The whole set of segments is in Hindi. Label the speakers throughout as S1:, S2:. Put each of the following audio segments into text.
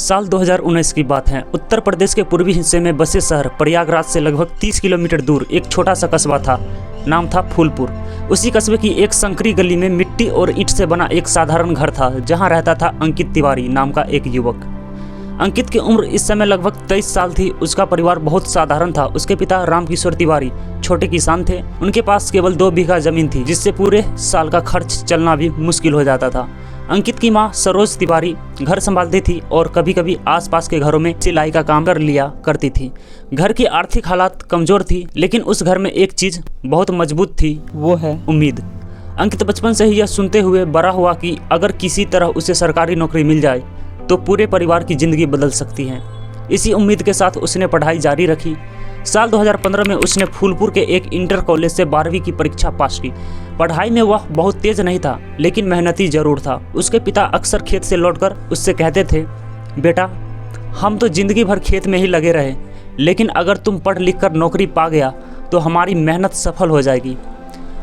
S1: साल 2019 की बात है। उत्तर प्रदेश के पूर्वी हिस्से में बसे शहर प्रयागराज से लगभग 30 किलोमीटर दूर एक छोटा सा कस्बा था। नाम था फूलपुर। उसी कस्बे की एक संकरी गली में मिट्टी और ईंट से बना एक साधारण घर था, जहां रहता था अंकित तिवारी नाम का एक युवक। अंकित की उम्र इस समय लगभग 23 साल थी। उसका परिवार बहुत साधारण था। उसके पिता रामकिशोर तिवारी छोटे किसान थे। उनके पास केवल 2 बीघा जमीन थी, जिससे पूरे साल का खर्च चलना भी मुश्किल हो जाता था। अंकित की मां सरोज तिवारी घर संभालती थी और कभी कभी आसपास के घरों में सिलाई का काम कर लिया करती थी। घर की आर्थिक हालात कमजोर थी, लेकिन उस घर में एक चीज बहुत मजबूत थी, वो है उम्मीद। अंकित बचपन से ही यह सुनते हुए बड़ा हुआ कि अगर किसी तरह उसे सरकारी नौकरी मिल जाए तो पूरे परिवार की जिंदगी बदल सकती है। इसी उम्मीद के साथ उसने पढ़ाई जारी रखी। साल 2015 में उसने फूलपुर के एक इंटर कॉलेज से 12वीं की परीक्षा पास की। पढ़ाई में वह बहुत तेज नहीं था, लेकिन मेहनती जरूर था। उसके पिता अक्सर खेत से लौटकर उससे कहते थे, बेटा हम तो जिंदगी भर खेत में ही लगे रहे, लेकिन अगर तुम पढ़ लिख कर नौकरी पा गया तो हमारी मेहनत सफल हो जाएगी।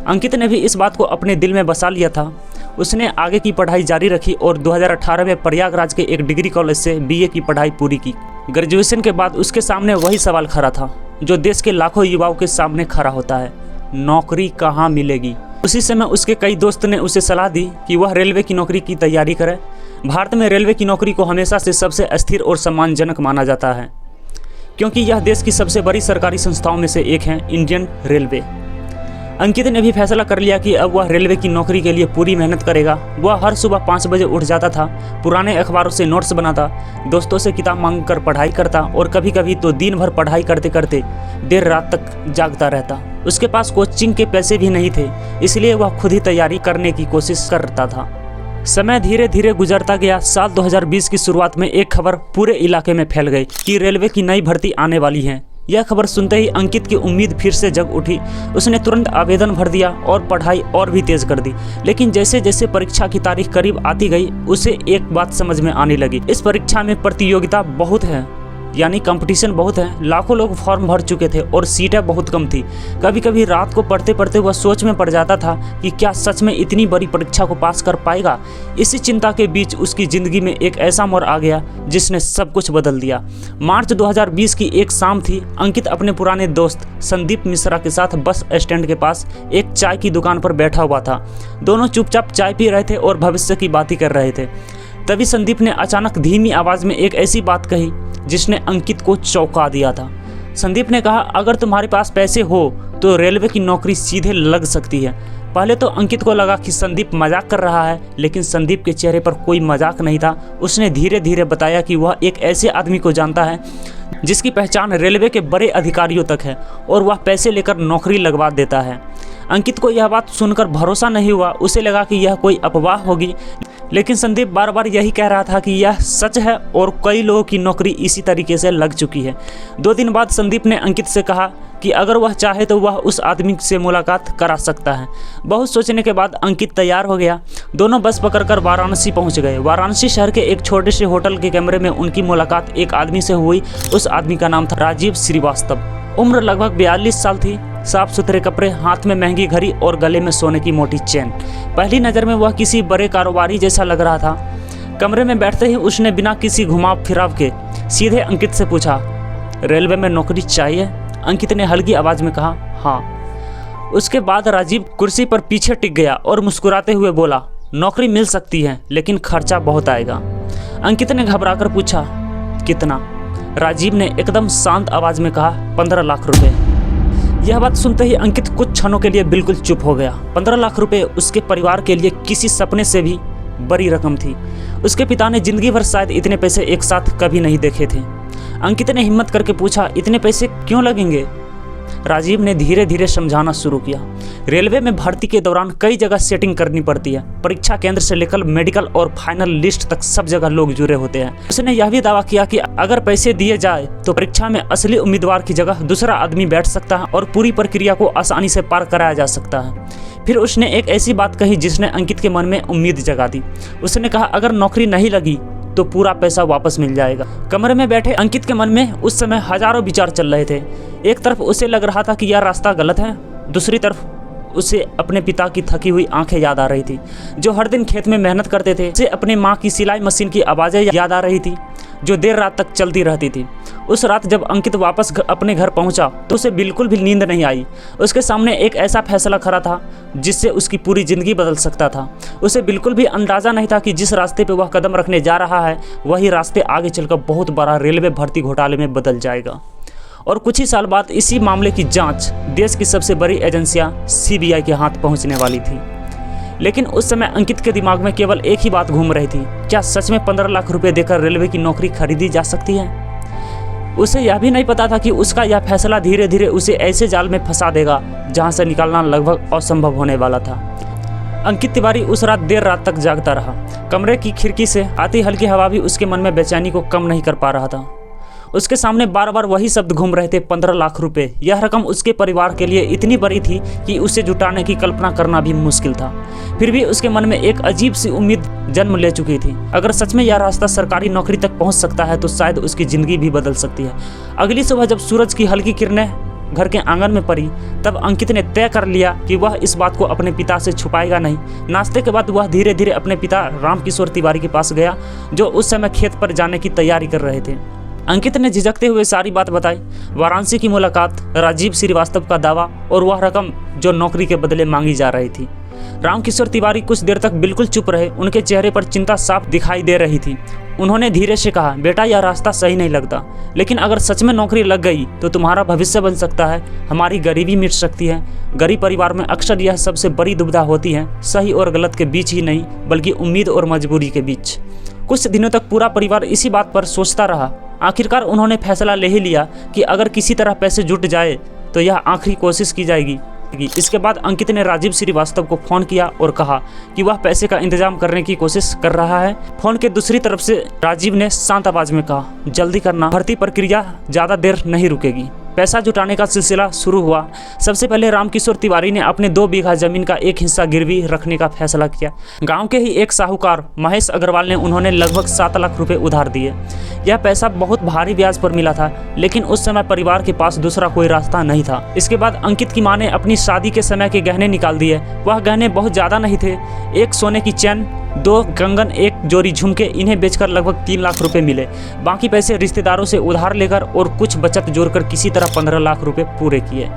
S1: अंकित ने भी इस बात को अपने दिल में बसा लिया था। उसने आगे की पढ़ाई जारी रखी और 2018 में प्रयागराज के एक डिग्री कॉलेज से बीए की पढ़ाई पूरी की। ग्रेजुएशन के बाद उसके सामने वही सवाल खड़ा था जो देश के लाखों युवाओं के सामने खड़ा होता है, नौकरी कहाँ मिलेगी। उसी समय उसके कई दोस्त ने उसे सलाह दी कि वह रेलवे की नौकरी की तैयारी करे। भारत में रेलवे की नौकरी को हमेशा से सबसे अस्थिर और सम्मानजनक माना जाता है, क्योंकि यह देश की सबसे बड़ी सरकारी संस्थाओं में से एक है, इंडियन रेलवे। अंकित ने भी फैसला कर लिया कि अब वह रेलवे की नौकरी के लिए पूरी मेहनत करेगा। वह हर सुबह 5 बजे उठ जाता था, पुराने अखबारों से नोट्स बनाता, दोस्तों से किताब मांगकर पढ़ाई करता और कभी कभी तो दिन भर पढ़ाई करते करते देर रात तक जागता रहता। उसके पास कोचिंग के पैसे भी नहीं थे, इसलिए वह खुद ही तैयारी करने की कोशिश करता था। समय धीरे धीरे गुजरता गया। साल 2020 की शुरुआत में एक खबर पूरे इलाके में फैल गई कि रेलवे की नई भर्ती आने वाली है। यह खबर सुनते ही अंकित की उम्मीद फिर से जग उठी। उसने तुरंत आवेदन भर दिया और पढ़ाई और भी तेज कर दी। लेकिन जैसे जैसे परीक्षा की तारीख करीब आती गई, उसे एक बात समझ में आने लगी, इस परीक्षा में प्रतियोगिता बहुत है, यानी कंपटीशन बहुत है। लाखों लोग फॉर्म भर चुके थे और सीटें बहुत कम थी। कभी कभी रात को पढ़ते पढ़ते वह सोच में पड़ जाता था कि क्या सच में इतनी बड़ी परीक्षा को पास कर पाएगा। इसी चिंता के बीच उसकी ज़िंदगी में एक ऐसा मोड़ आ गया जिसने सब कुछ बदल दिया। मार्च 2020 की एक शाम थी। अंकित अपने पुराने दोस्त संदीप मिश्रा के साथ बस स्टैंड के पास एक चाय की दुकान पर बैठा हुआ था। दोनों चुपचाप चाय पी रहे थे और भविष्य की बातें कर रहे थे। तभी संदीप ने अचानक धीमी आवाज़ में एक ऐसी बात कही जिसने अंकित को चौंका दिया था। संदीप ने कहा, अगर तुम्हारे पास पैसे हो तो रेलवे की नौकरी सीधे लग सकती है। पहले तो अंकित को लगा कि संदीप मजाक कर रहा है, लेकिन संदीप के चेहरे पर कोई मजाक नहीं था। उसने धीरे धीरे बताया कि वह एक ऐसे आदमी को जानता है जिसकी पहचान रेलवे के बड़े अधिकारियों तक है और वह पैसे लेकर नौकरी लगवा देता है। अंकित को यह बात सुनकर भरोसा नहीं हुआ। उसे लगा कि यह कोई अफवाह होगी, लेकिन संदीप बार बार यही कह रहा था कि यह सच है और कई लोगों की नौकरी इसी तरीके से लग चुकी है। 2 दिन बाद संदीप ने अंकित से कहा कि अगर वह चाहे तो वह उस आदमी से मुलाकात करा सकता है। बहुत सोचने के बाद अंकित तैयार हो गया। दोनों बस पकड़कर वाराणसी पहुंच गए। वाराणसी शहर के एक छोटे से होटल के कमरे में उनकी मुलाकात एक आदमी से हुई। उस आदमी का नाम था राजीव श्रीवास्तव। उम्र लगभग 42 साल थी। साफ सुथरे कपड़े, हाथ में महंगी घड़ी और गले में सोने की मोटी चेन। पहली नज़र में वह किसी बड़े कारोबारी जैसा लग रहा था। कमरे में बैठते ही उसने बिना किसी घुमाव फिराव के सीधे अंकित से पूछा, रेलवे में नौकरी चाहिए? अंकित ने हल्की आवाज़ में कहा, हाँ। उसके बाद राजीव कुर्सी पर पीछे टिक गया और मुस्कुराते हुए बोला, नौकरी मिल सकती है, लेकिन खर्चा बहुत आएगा। अंकित ने घबराकर पूछा, कितना? राजीव ने एकदम शांत आवाज़ में कहा, 15 लाख रुपए। यह बात सुनते ही अंकित कुछ क्षणों के लिए बिल्कुल चुप हो गया। 15 लाख रुपए उसके परिवार के लिए किसी सपने से भी बड़ी रकम थी। उसके पिता ने जिंदगी भर शायद इतने पैसे एक साथ कभी नहीं देखे थे। अंकित ने हिम्मत करके पूछा, इतने पैसे क्यों लगेंगे? राजीव ने धीरे धीरे समझाना शुरू किया। रेलवे में भर्ती के दौरान कई जगह सेटिंग करनी पड़ती है। परीक्षा केंद्र से लेकर मेडिकल और फाइनल लिस्ट तक सब जगह लोग जुड़े होते हैं। उसने यह भी दावा किया कि अगर पैसे दिए जाए तो परीक्षा में असली उम्मीदवार की जगह दूसरा आदमी बैठ सकता है और पूरी प्रक्रिया को आसानी से पार कराया जा सकता है। फिर उसने एक ऐसी बात कही जिसने अंकित के मन में उम्मीद जगा दी। उसने कहा, अगर नौकरी नहीं लगी तो पूरा पैसा वापस मिल जाएगा। कमरे में बैठे अंकित के मन में उस समय हजारों विचार चल रहे थे। एक तरफ उसे लग रहा था कि यह रास्ता गलत है, दूसरी तरफ उसे अपने पिता की थकी हुई आंखें याद आ रही थी, जो हर दिन खेत में मेहनत करते थे। उसे अपने माँ की सिलाई मशीन की आवाज़ें याद आ रही थी। जो देर रात तक चलती रहती थी। उस रात जब अंकित वापस अपने घर पहुंचा तो उसे बिल्कुल भी नींद नहीं आई। उसके सामने एक ऐसा फैसला खड़ा था जिससे उसकी पूरी ज़िंदगी बदल सकता था। उसे बिल्कुल भी अंदाज़ा नहीं था कि जिस रास्ते पर वह कदम रखने जा रहा है वही रास्ते आगे चलकर बहुत बड़ा रेलवे भर्ती घोटाले में बदल जाएगा। और कुछ ही साल बाद इसी मामले की जांच देश की सबसे बड़ी एजेंसियां CBI के हाथ पहुंचने वाली थी। लेकिन उस समय अंकित के दिमाग में केवल एक ही बात घूम रही थी, क्या सच में 15 लाख रुपए देकर रेलवे की नौकरी खरीदी जा सकती है? उसे यह भी नहीं पता था कि उसका यह फैसला धीरे धीरे उसे ऐसे जाल में फंसा देगा जहां से निकलना लगभग असंभव होने वाला था। अंकित तिवारी उस रात देर रात तक जागता रहा। कमरे की खिड़की से आती हल्की हवा भी उसके मन में बेचैनी को कम नहीं कर पा रहा था। उसके सामने बार बार वही शब्द घूम रहे थे, 15 लाख रुपए। यह रकम उसके परिवार के लिए इतनी बड़ी थी कि उसे जुटाने की कल्पना करना भी मुश्किल था। फिर भी उसके मन में एक अजीब सी उम्मीद जन्म ले चुकी थी। अगर सच में यह रास्ता सरकारी नौकरी तक पहुंच सकता है तो शायद उसकी ज़िंदगी भी बदल सकती है। अगली सुबह जब सूरज की हल्की किरणें घर के आंगन में पड़ी तब अंकित ने तय कर लिया कि वह इस बात को अपने पिता से छुपाएगा नहीं। नाश्ते के बाद वह धीरे धीरे अपने पिता रामकिशोर तिवारी के पास गया, जो उस समय खेत पर जाने की तैयारी कर रहे थे। अंकित ने झिझकते हुए सारी बात बताई, वाराणसी की मुलाकात, राजीव श्रीवास्तव का दावा और वह रकम जो नौकरी के बदले मांगी जा रही थी। रामकिशोर तिवारी कुछ देर तक बिल्कुल चुप रहे। उनके चेहरे पर चिंता साफ दिखाई दे रही थी। उन्होंने धीरे से कहा, बेटा यह रास्ता सही नहीं लगता, लेकिन अगर सच में नौकरी लग गई तो तुम्हारा भविष्य बन सकता है, हमारी गरीबी मिट सकती है। गरीब परिवार में अक्सर यह सबसे बड़ी दुविधा होती है, सही और गलत के बीच ही नहीं बल्कि उम्मीद और मजबूरी के बीच। कुछ दिनों तक पूरा परिवार इसी बात पर सोचता रहा। आखिरकार उन्होंने फैसला ले ही लिया कि अगर किसी तरह पैसे जुट जाए तो यह आखिरी कोशिश की जाएगी। इसके बाद अंकित ने राजीव श्रीवास्तव को फ़ोन किया और कहा कि वह पैसे का इंतजाम करने की कोशिश कर रहा है। फ़ोन के दूसरी तरफ से राजीव ने शांत आवाज़ में कहा, जल्दी करना, भर्ती प्रक्रिया ज़्यादा देर नहीं रुकेगी। पैसा जुटाने का सिलसिला शुरू हुआ। सबसे पहले रामकिशोर तिवारी ने अपने 2 बीघा जमीन का एक हिस्सा गिरवी रखने का फैसला किया। गांव के ही एक साहूकार महेश अग्रवाल ने उन्होंने लगभग 7 लाख रुपए उधार दिए। यह पैसा बहुत भारी ब्याज पर मिला था, लेकिन उस समय परिवार के पास दूसरा कोई रास्ता नहीं था। इसके बाद अंकित की मां ने अपनी शादी के समय के गहने निकाल दिए। वह गहने बहुत ज़्यादा नहीं थे, एक सोने की चैन, 2 कंगन, एक जोड़ी झुमके। इन्हें बेचकर लगभग 3 लाख रुपए मिले। बाकी पैसे रिश्तेदारों से उधार लेकर और कुछ बचत जोड़कर किसी तरह 15 लाख रुपए पूरे किए।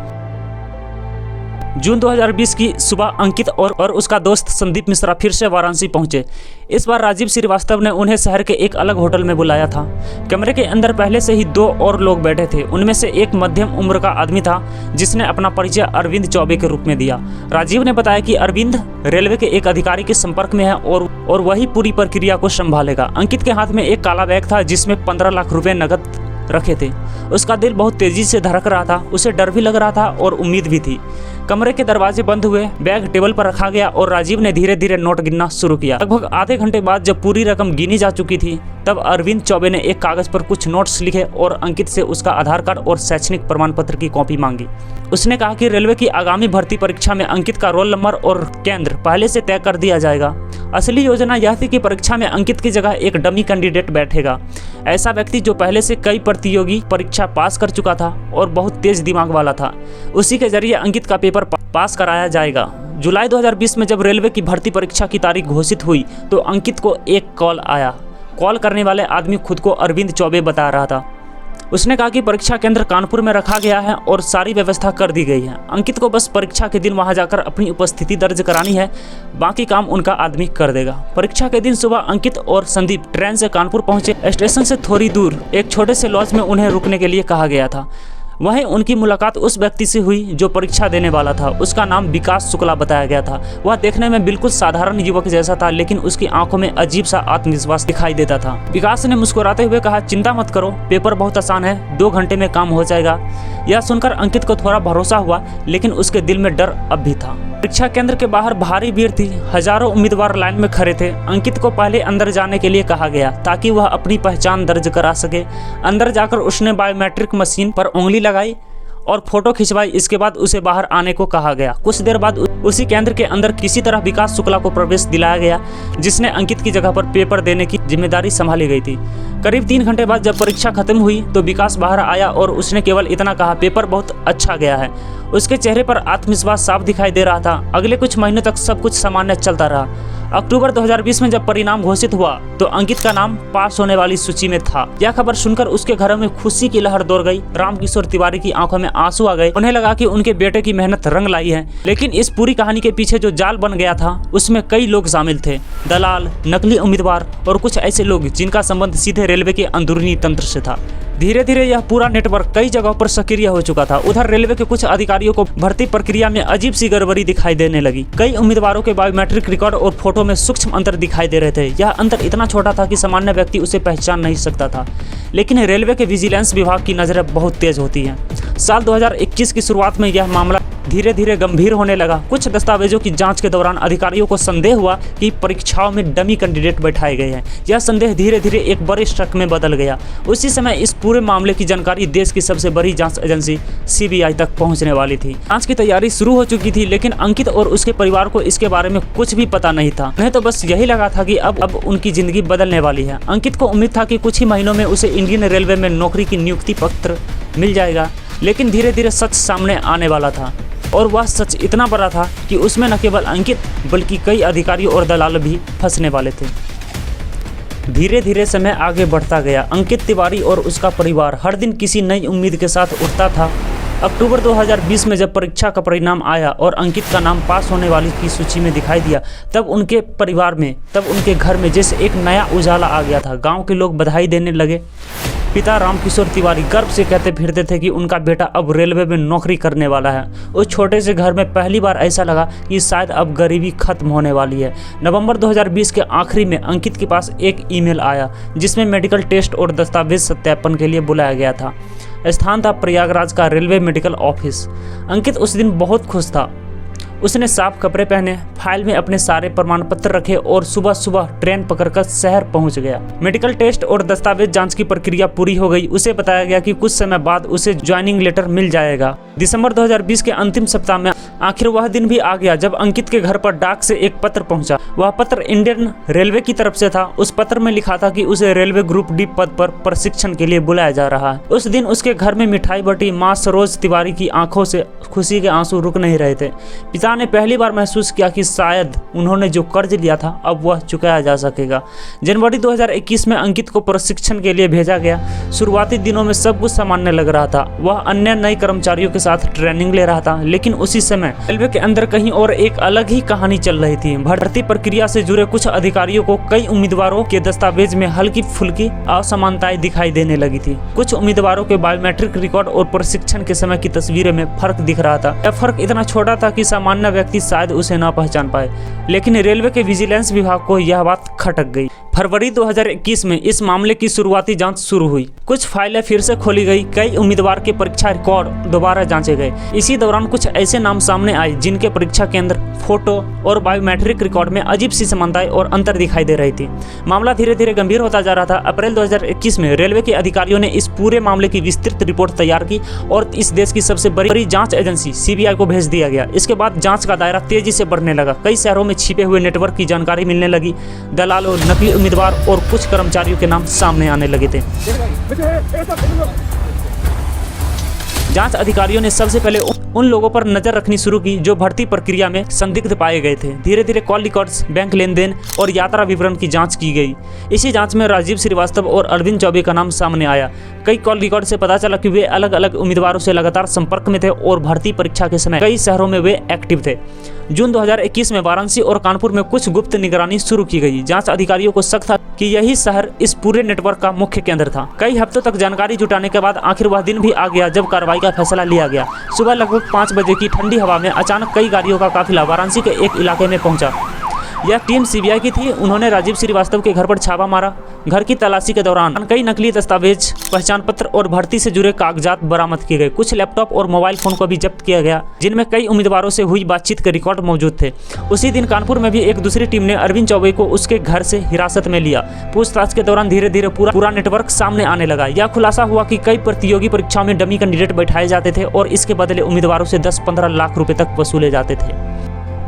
S1: जून 2020 की सुबह अंकित और उसका दोस्त संदीप मिश्रा फिर से वाराणसी पहुंचे। इस बार राजीव श्रीवास्तव ने उन्हें शहर के एक अलग होटल में बुलाया था। कमरे के अंदर पहले से ही 2 और लोग बैठे थे। उनमें से एक मध्यम उम्र का आदमी था जिसने अपना परिचय अरविंद चौबे के रूप में दिया। राजीव ने बताया कि अरविंद रेलवे के एक अधिकारी के संपर्क में है और वही पूरी प्रक्रिया को संभालेगा। अंकित के हाथ में एक काला बैग था जिसमें 15 लाख रुपए नकद रखे थे। उसका दिल बहुत तेजी से धड़क रहा था। उसे डर भी लग रहा था और उम्मीद भी थी। कमरे के दरवाजे बंद हुए, बैग टेबल पर रखा गया और राजीव ने धीरे धीरे नोट गिनना शुरू किया। लगभग आधे घंटे बाद जब पूरी रकम गिनी जा चुकी थी तब अरविंद चौबे ने एक कागज पर कुछ नोट्स लिखे और अंकित से उसका आधार कार्ड और शैक्षणिक प्रमाण पत्र की कॉपी मांगी। उसने कहा कि रेलवे की आगामी भर्ती परीक्षा में अंकित का रोल नंबर और केंद्र पहले से तय कर दिया जाएगा। असली योजना यह थी कि परीक्षा में अंकित की जगह एक डमी कैंडिडेट बैठेगा, ऐसा व्यक्ति जो पहले से कई प्रतियोगी परीक्षा पास कर चुका था और बहुत तेज दिमाग वाला था। उसी के जरिए अंकित का पेपर पास कराया जाएगा। जुलाई 2020 में जब रेलवे की भर्ती परीक्षा की तारीख घोषित हुई तो अंकित को एक कॉल आया। कॉल करने वाले आदमी खुद को अरविंद चौबे बता रहा था। उसने कहा कि परीक्षा केंद्र कानपुर में रखा गया है और सारी व्यवस्था कर दी गई है। अंकित को बस परीक्षा के दिन वहां जाकर अपनी उपस्थिति दर्ज करानी है, बाकी काम उनका आदमी कर देगा। परीक्षा के दिन सुबह अंकित और संदीप ट्रेन से कानपुर पहुंचे। स्टेशन से थोड़ी दूर एक छोटे से लॉज में उन्हें रुकने के लिए कहा गया था। वहीं उनकी मुलाकात उस व्यक्ति से हुई जो परीक्षा देने वाला था। उसका नाम विकास शुक्ला बताया गया था। वह देखने में बिल्कुल साधारण युवक जैसा था, लेकिन उसकी आंखों में अजीब सा आत्मविश्वास दिखाई देता था। विकास ने मुस्कुराते हुए कहा, चिंता मत करो, पेपर बहुत आसान है, 2 घंटे में काम हो जाएगा। यह सुनकर अंकित को थोड़ा भरोसा हुआ, लेकिन उसके दिल में डर अब भी था। परीक्षा केंद्र के बाहर भारी भीड़ थी। हजारों उम्मीदवार लाइन में खड़े थे। अंकित को पहले अंदर जाने के लिए कहा गया ताकि वह अपनी पहचान दर्ज करा सके। अंदर जाकर उसने बायोमेट्रिक मशीन पर उंगली लगाई और फोटो खिंचवाई। इसके बाद उसे बाहर आने को कहा गया। कुछ देर बाद उसी केंद्र के अंदर किसी तरह विकास शुक्ला को प्रवेश दिलाया गया, जिसने अंकित की जगह पर पेपर देने की जिम्मेदारी संभाली गई थी। करीब 3 घंटे बाद जब परीक्षा खत्म हुई तो विकास बाहर आया और उसने केवल इतना कहा, पेपर बहुत अच्छा गया है। उसके चेहरे पर आत्मविश्वास साफ दिखाई दे रहा था। अगले कुछ महीनों तक सब कुछ सामान्य चलता रहा। अक्टूबर 2020 में जब परिणाम घोषित हुआ तो अंकित का नाम पास होने वाली सूची में था। यह खबर सुनकर उसके घर में खुशी की लहर दौड़ गई। रामकिशोर तिवारी की आंखों में आंसू आ गए। उन्हें लगा कि उनके बेटे की मेहनत रंग लाई है। लेकिन इस पूरी कहानी के पीछे जो जाल बन गया था उसमें कई लोग शामिल थे, दलाल, नकली उम्मीदवार और कुछ ऐसे लोग जिनका संबंध सीधे रेलवे के अंदरूनी तंत्र से था। धीरे धीरे यह पूरा नेटवर्क कई जगहों पर सक्रिय हो चुका था। उधर रेलवे के कुछ अधिकारियों को भर्ती प्रक्रिया में अजीब सी गड़बड़ी दिखाई देने लगी। कई उम्मीदवारों के बायोमेट्रिक रिकॉर्ड और फोटो में सूक्ष्म अंतर दिखाई दे रहे थे। यह अंतर इतना छोटा था कि सामान्य व्यक्ति उसे पहचान नहीं सकता था। लेकिन रेलवे के विजिलेंस विभाग की नजरें बहुत तेज होती हैं। साल 2021 की शुरुआत में यह मामला धीरे धीरे गंभीर होने लगा। कुछ दस्तावेजों की जांच के दौरान अधिकारियों को संदेह हुआ कि परीक्षाओं में डमी कैंडिडेट बैठाए गए हैं। यह संदेह धीरे धीरे एक बड़े शक में बदल गया। उसी समय इस पूरे मामले की जानकारी देश की सबसे बड़ी जांच एजेंसी CBI तक पहुंचने वाली थी। जांच की तैयारी शुरू हो चुकी थी, लेकिन अंकित और उसके परिवार को इसके बारे में कुछ भी पता नहीं था। उन्हें तो बस यही लगा था कि अब उनकी जिंदगी बदलने वाली है। अंकित को उम्मीद था कि कुछ ही महीनों में उसे इंडियन रेलवे में नौकरी की नियुक्ति पत्र मिल जाएगा। लेकिन धीरे धीरे सच सामने आने वाला था और वह सच इतना बड़ा था कि उसमें न केवल अंकित बल्कि कई अधिकारी और दलाल भी फंसने वाले थे। धीरे धीरे समय आगे बढ़ता गया। अंकित तिवारी और उसका परिवार हर दिन किसी नई उम्मीद के साथ उठता था। अक्टूबर 2020 में जब परीक्षा का परिणाम आया और अंकित का नाम पास होने वाली की सूची में दिखाई दिया, तब उनके घर में जैसे एक नया उजाला आ गया था। गांव के लोग बधाई देने लगे। पिता रामकिशोर तिवारी गर्व से कहते फिरते थे कि उनका बेटा अब रेलवे में नौकरी करने वाला है। उस छोटे से घर में पहली बार ऐसा लगा कि शायद अब गरीबी खत्म होने वाली है। नवंबर 2020 के आखिरी में अंकित के पास एक ईमेल आया जिसमें मेडिकल टेस्ट और दस्तावेज सत्यापन के लिए बुलाया गया था। स्थान था प्रयागराज का रेलवे मेडिकल ऑफिस। अंकित उस दिन बहुत खुश था। उसने साफ कपड़े पहने, फाइल में अपने सारे प्रमाण पत्र रखे और सुबह सुबह ट्रेन पकड़कर शहर पहुंच गया। मेडिकल टेस्ट और दस्तावेज जांच की प्रक्रिया पूरी हो गई। उसे बताया गया कि कुछ समय बाद उसे ज्वाइनिंग लेटर मिल जाएगा। दिसंबर 2020 के अंतिम सप्ताह में आखिर वह दिन भी आ गया जब अंकित के घर पर डाक से एक पत्र पहुंचा। वह पत्र इंडियन रेलवे की तरफ से था। उस पत्र में लिखा था कि उसे रेलवे ग्रुप डी पद पर प्रशिक्षण के लिए बुलाया जा रहा है। उस दिन उसके घर में मिठाई बटी। माँ सरोज तिवारी की आंखों से खुशी के आंसू रुक नहीं रहे थे। पिता ने पहली बार महसूस किया कि शायद उन्होंने जो कर्ज लिया था अब वह चुकाया जा सकेगा। जनवरी 2021 में अंकित को प्रशिक्षण के लिए भेजा गया। शुरुआती दिनों में सब कुछ सामान्य लग रहा था। वह अन्य नए कर्मचारियों के साथ ट्रेनिंग ले रहा था, लेकिन उसी समय रेलवे के अंदर कहीं और एक अलग ही कहानी चल रही थी। भर्ती प्रक्रिया से जुड़े कुछ अधिकारियों को कई उम्मीदवारों के दस्तावेज में हल्की फुल्की असमानताएं दिखाई देने लगी थी। कुछ उम्मीदवारों के बायोमेट्रिक रिकॉर्ड और प्रशिक्षण के समय की तस्वीरें में फर्क दिख रहा था। यह फर्क इतना छोटा था कि सामान्य व्यक्ति शायद उसे न पहचान पाए, लेकिन रेलवे के विजिलेंस विभाग को यह बात खटक गई। फरवरी 2021 में इस मामले की शुरुआती जांच शुरू हुई। कुछ फाइलें फिर से खोली गई। कई उम्मीदवार के परीक्षा रिकॉर्ड दोबारा जांचे गए। इसी दौरान कुछ ऐसे नाम सामने आए जिनके परीक्षा केंद्र, फोटो और बायोमेट्रिक रिकॉर्ड में अजीब सी समानताएं और अंतर दिखाई दे रही थी। मामला धीरे धीरे गंभीर होता जा रहा था। अप्रैल 2021 में रेलवे के अधिकारियों ने इस पूरे मामले की विस्तृत रिपोर्ट तैयार की और इस देश की सबसे बड़ी जांच एजेंसी CBI को भेज दिया गया। इसके बाद जांच का दायरा तेजी से बढ़ने लगा। कई शहरों में छिपे हुए नेटवर्क की जानकारी मिलने लगी। दलालों, नकली उम्मीदवार और कुछ कर्मचारियों के नाम सामने आने लगे थे। जांच अधिकारियों ने सबसे पहले उन लोगों पर नजर रखनी शुरू की जो भर्ती प्रक्रिया में संदिग्ध पाए गए थे। धीरे धीरे कॉल रिकॉर्ड्स, बैंक लेन देन और यात्रा विवरण की जांच की गई। इसी जांच में राजीव श्रीवास्तव और अरविंद चौबे का नाम सामने आया। कई कॉल रिकॉर्ड से पता चला कि वे अलग अलग उम्मीदवारों से लगातार संपर्क में थे और भर्ती परीक्षा के समय कई शहरों में वे एक्टिव थे। जून 2021 में वाराणसी और कानपुर में कुछ गुप्त निगरानी शुरू की गई। जांच अधिकारियों को शक था कि यही शहर इस पूरे नेटवर्क का मुख्य केंद्र था। कई हफ्तों तक जानकारी जुटाने के बाद आखिर वह दिन भी आ गया जब कार्रवाई का फैसला लिया गया। सुबह लगभग 5 बजे की ठंडी हवा में अचानक कई गाड़ियों का काफिला वाराणसी के एक इलाके में पहुंचा। यह टीम CBI की थी। उन्होंने राजीव श्रीवास्तव के घर पर छापा मारा। घर की तलाशी के दौरान कई नकली दस्तावेज, पहचान पत्र और भर्ती से जुड़े कागजात बरामद किए गए। कुछ लैपटॉप और मोबाइल फोन को भी जब्त किया गया जिनमें कई उम्मीदवारों से हुई बातचीत के रिकॉर्ड मौजूद थे। उसी दिन कानपुर में भी एक दूसरी टीम ने अरविंद चौबे को उसके घर से हिरासत में लिया। पूछताछ के दौरान धीरे धीरे पूरा नेटवर्क सामने आने लगा। यह खुलासा हुआ कि कई प्रतियोगी परीक्षाओं में डमी कैंडिडेट बैठाए जाते थे और इसके बदले उम्मीदवारों से 10-15 लाख रुपए तक वसूले जाते थे।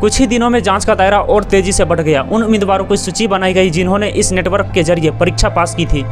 S1: कुछ ही दिनों में जांच का दायरा और तेजी से बढ़ गया। उन उम्मीदवारों की सूची बनाई गई जिन्होंने इस नेटवर्क के जरिए परीक्षा पास की थी।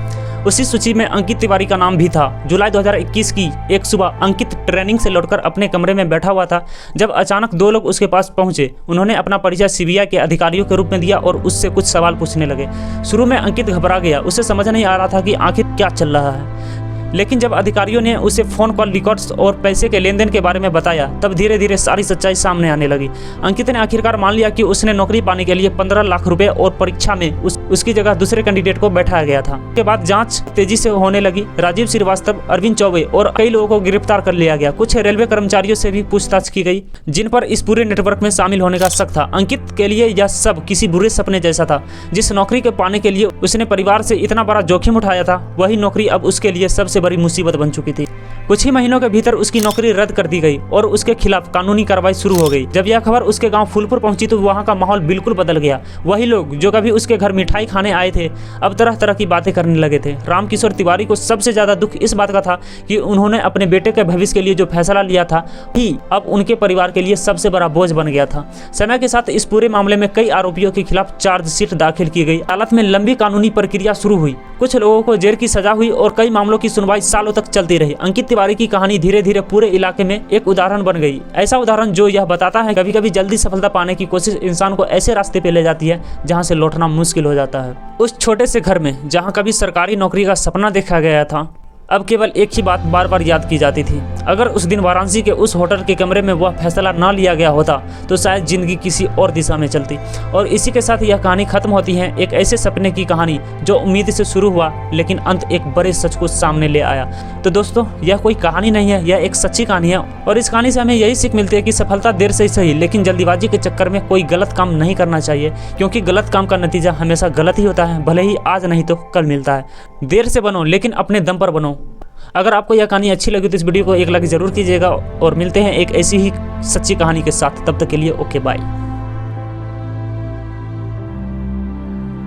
S1: उसी सूची में अंकित तिवारी का नाम भी था। जुलाई 2021 की एक सुबह अंकित ट्रेनिंग से लौटकर अपने कमरे में बैठा हुआ था जब अचानक दो लोग उसके पास पहुंचे। उन्होंने अपना परिचय सीबीआई के अधिकारियों के रूप में दिया और उससे कुछ सवाल पूछने लगे। शुरू में अंकित घबरा गया, उसे समझ नहीं आ रहा था कि आखिर क्या चल रहा है। लेकिन जब अधिकारियों ने उसे फ़ोन कॉल रिकॉर्ड्स और पैसे के लेन देन के बारे में बताया तब धीरे धीरे सारी सच्चाई सामने आने लगी। अंकित ने आखिरकार मान लिया कि उसने नौकरी पाने के लिए 15 लाख रुपए और परीक्षा में उसकी जगह दूसरे कैंडिडेट को बैठाया गया था। उसके बाद जांच तेजी से होने लगी। राजीव श्रीवास्तव, अरविंद चौबे और कई लोगों को गिरफ्तार कर लिया गया। कुछ रेलवे कर्मचारियों से भी पूछताछ की गई जिन पर इस पूरे नेटवर्क में शामिल होने का शक था। अंकित के लिए यह सब किसी बुरे सपने जैसा था। जिस नौकरी के पाने के लिए उसने परिवार से इतना बड़ा जोखिम उठाया था वही नौकरी अब उसके लिए सबसे बड़ी मुसीबत बन चुकी थी। कुछ ही महीनों के भीतर उसकी नौकरी रद्द कर दी गई और उसके खिलाफ कानूनी कार्रवाई शुरू हो गई। जब यह खबर उसके गांव फूलपुर पहुंची तो वहां का माहौल बिल्कुल बदल गया। वही लोग जो कभी उसके घर मिठाई खाने आए थे अब तरह तरह की बातें करने लगे थे। रामकिशोर तिवारी को सबसे ज्यादा दुख इस बात का था कि उन्होंने अपने बेटे के भविष्य के लिए जो फैसला लिया था ही अब उनके परिवार के लिए सबसे बड़ा बोझ बन गया था। समय के साथ इस पूरे मामले में कई आरोपियों के खिलाफ चार्जशीट दाखिल की गई। अदालत में लंबी कानूनी प्रक्रिया शुरू हुई। कुछ लोगों को जेल की सजा हुई और कई मामलों की सुनवाई सालों तक चलती रही। अंकित तिवारी की कहानी धीरे धीरे पूरे इलाके में एक उदाहरण बन गई। ऐसा उदाहरण जो यह बताता है कभी कभी जल्दी सफलता पाने की कोशिश इंसान को ऐसे रास्ते पे ले जाती है जहां से लौटना मुश्किल हो जाता है। उस छोटे से घर में जहां कभी सरकारी नौकरी का सपना देखा गया था अब केवल एक ही बात बार बार याद की जाती थी। अगर उस दिन वाराणसी के उस होटल के कमरे में वह फैसला ना लिया गया होता तो शायद जिंदगी किसी और दिशा में चलती। और इसी के साथ यह कहानी खत्म होती है। एक ऐसे सपने की कहानी जो उम्मीद से शुरू हुआ लेकिन अंत एक बड़े सच को सामने ले आया। तो दोस्तों यह कोई कहानी नहीं है, यह एक सच्ची कहानी है और इस कहानी से हमें यही सीख मिलती है कि सफलता देर से ही सही लेकिन जल्दीबाजी के चक्कर में कोई गलत काम नहीं करना चाहिए, क्योंकि गलत काम का नतीजा हमेशा गलत ही होता है, भले ही आज नहीं तो कल मिलता है। देर से बनो लेकिन अपने दम पर बनो। अगर आपको यह कहानी अच्छी लगी तो इस वीडियो को एक लाइक जरूर कीजिएगा और मिलते हैं एक ऐसी ही सच्ची कहानी के साथ। तब तक के लिए ओके बाय।